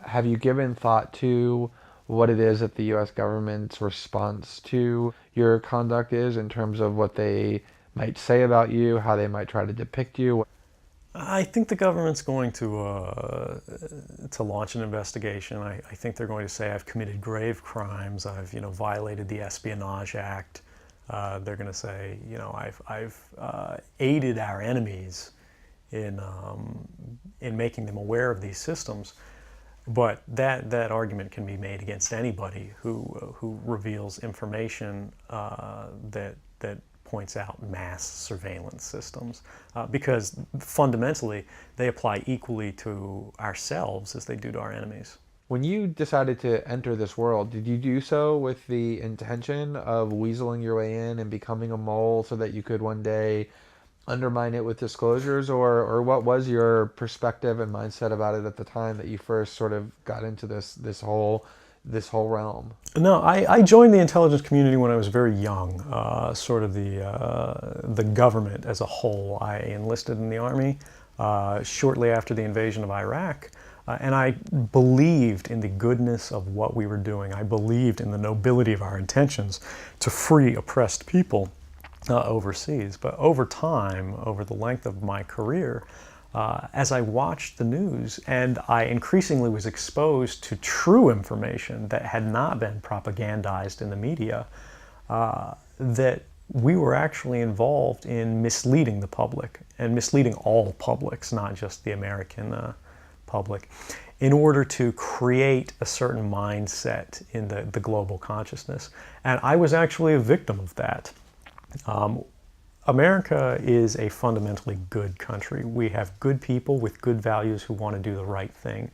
Have you given thought to what it is that the U.S. government's response to your conduct is in terms of what they might say about you, how they might try to depict you? I think the government's going to launch an investigation. I think they're going to say I've committed grave crimes. I've violated the Espionage Act. They're going to say I've aided our enemies in making them aware of these systems. But that argument can be made against anybody who reveals information that points out mass surveillance systems, because fundamentally they apply equally to ourselves as they do to our enemies. When you decided to enter this world, did you do so with the intention of weaseling your way in and becoming a mole so that you could one day undermine it with disclosures, or what was your perspective and mindset about it at the time that you first sort of got into this whole realm? No, I joined the intelligence community when I was very young, sort of the government as a whole. I enlisted in the Army shortly after the invasion of Iraq, and I believed in the goodness of what we were doing. I believed in the nobility of our intentions to free oppressed people overseas. But over time, over the length of my career, as I watched the news and I increasingly was exposed to true information that had not been propagandized in the media, that we were actually involved in misleading the public, and misleading all publics, not just the American public, in order to create a certain mindset in the global consciousness. And I was actually a victim of that. America is a fundamentally good country. We have good people with good values who want to do the right thing.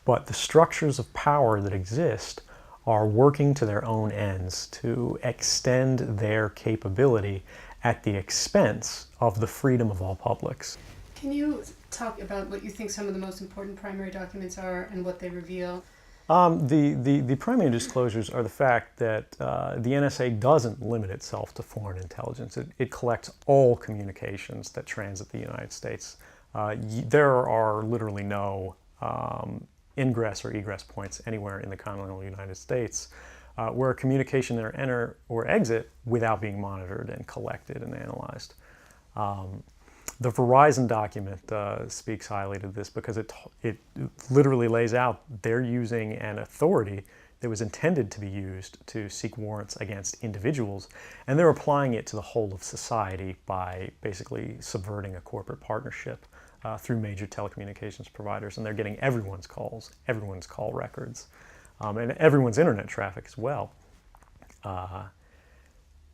But the structures of power that exist are working to their own ends to extend their capability at the expense of the freedom of all publics. Can you talk about what you think some of the most important primary documents are and what they reveal? The primary disclosures are the fact that the NSA doesn't limit itself to foreign intelligence. It collects all communications that transit the United States. There are literally no ingress or egress points anywhere in the continental United States where a communication can enter or exit without being monitored and collected and analyzed. The Verizon document speaks highly to this because it literally lays out they're using an authority that was intended to be used to seek warrants against individuals, and they're applying it to the whole of society by basically subverting a corporate partnership through major telecommunications providers, and they're getting everyone's calls, everyone's call records, and everyone's internet traffic as well.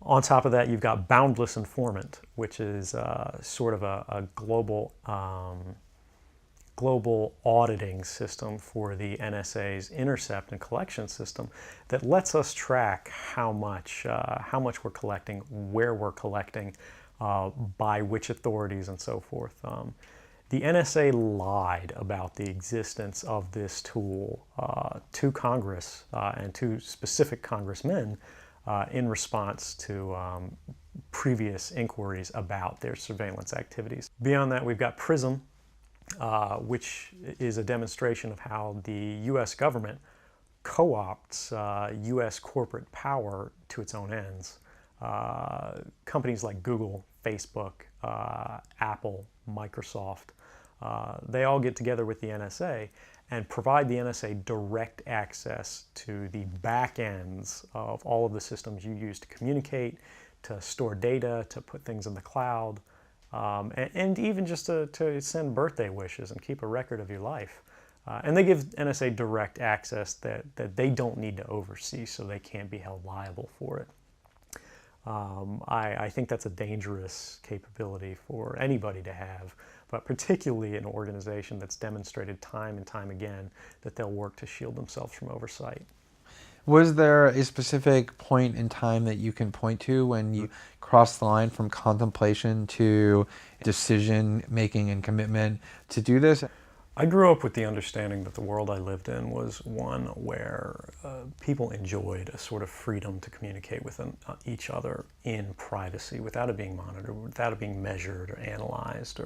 On top of that, you've got Boundless Informant, which is sort of a global auditing system for the NSA's intercept and collection system that lets us track how much we're collecting, where we're collecting, by which authorities, and so forth. The NSA lied about the existence of this tool to Congress and to specific congressmen in response to previous inquiries about their surveillance activities. Beyond that, we've got PRISM, which is a demonstration of how the U.S. government co-opts U.S. corporate power to its own ends. Companies like Google, Facebook, Apple, Microsoft, they all get together with the NSA and provide the NSA direct access to the back ends of all of the systems you use to communicate, to store data, to put things in the cloud, and even just to send birthday wishes and keep a record of your life. And they give NSA direct access that they don't need to oversee, so they can't be held liable for it. I think that's a dangerous capability for anybody to have, but particularly an organization that's demonstrated time and time again that they'll work to shield themselves from oversight. Was there a specific point in time that you can point to when you crossed the line from contemplation to decision making and commitment to do this? I grew up with the understanding that the world I lived in was one where people enjoyed a sort of freedom to communicate with each other in privacy without it being monitored, without it being measured or analyzed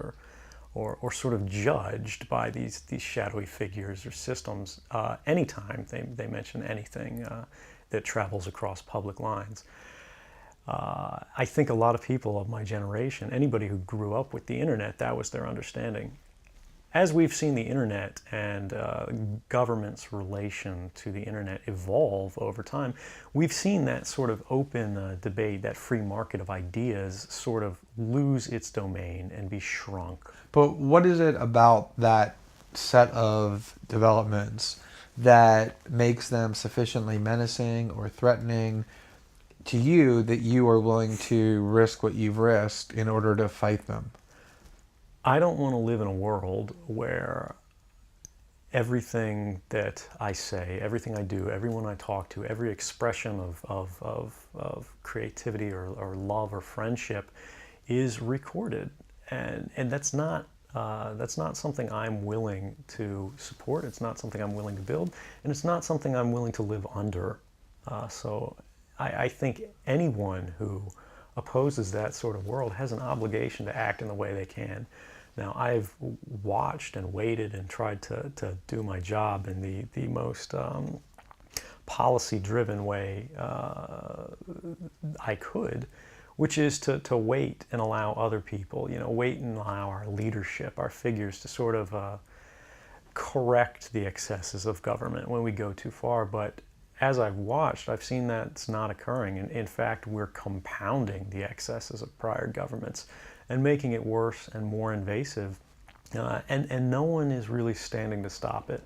or sort of judged by these shadowy figures or systems anytime they mention anything that travels across public lines. I think a lot of people of my generation, anybody who grew up with the internet, that was their understanding. As we've seen the internet and government's relation to the internet evolve over time, we've seen that sort of open debate, that free market of ideas, sort of lose its domain and be shrunk. But what is it about that set of developments that makes them sufficiently menacing or threatening to you that you are willing to risk what you've risked in order to fight them? I don't want to live in a world where everything that I say, everything I do, everyone I talk to, every expression of creativity or love or friendship is recorded. And that's not something I'm willing to support. It's not something I'm willing to build. And it's not something I'm willing to live under. So I think anyone who opposes that sort of world has an obligation to act in the way they can. Now, I've watched and waited and tried to do my job in the most policy-driven way I could, which is to wait and allow other people, wait and allow our leadership, our figures to sort of correct the excesses of government when we go too far. But as I've watched, I've seen that it's not occurring. And in fact, we're compounding the excesses of prior governments and making it worse and more invasive. And no one is really standing to stop it.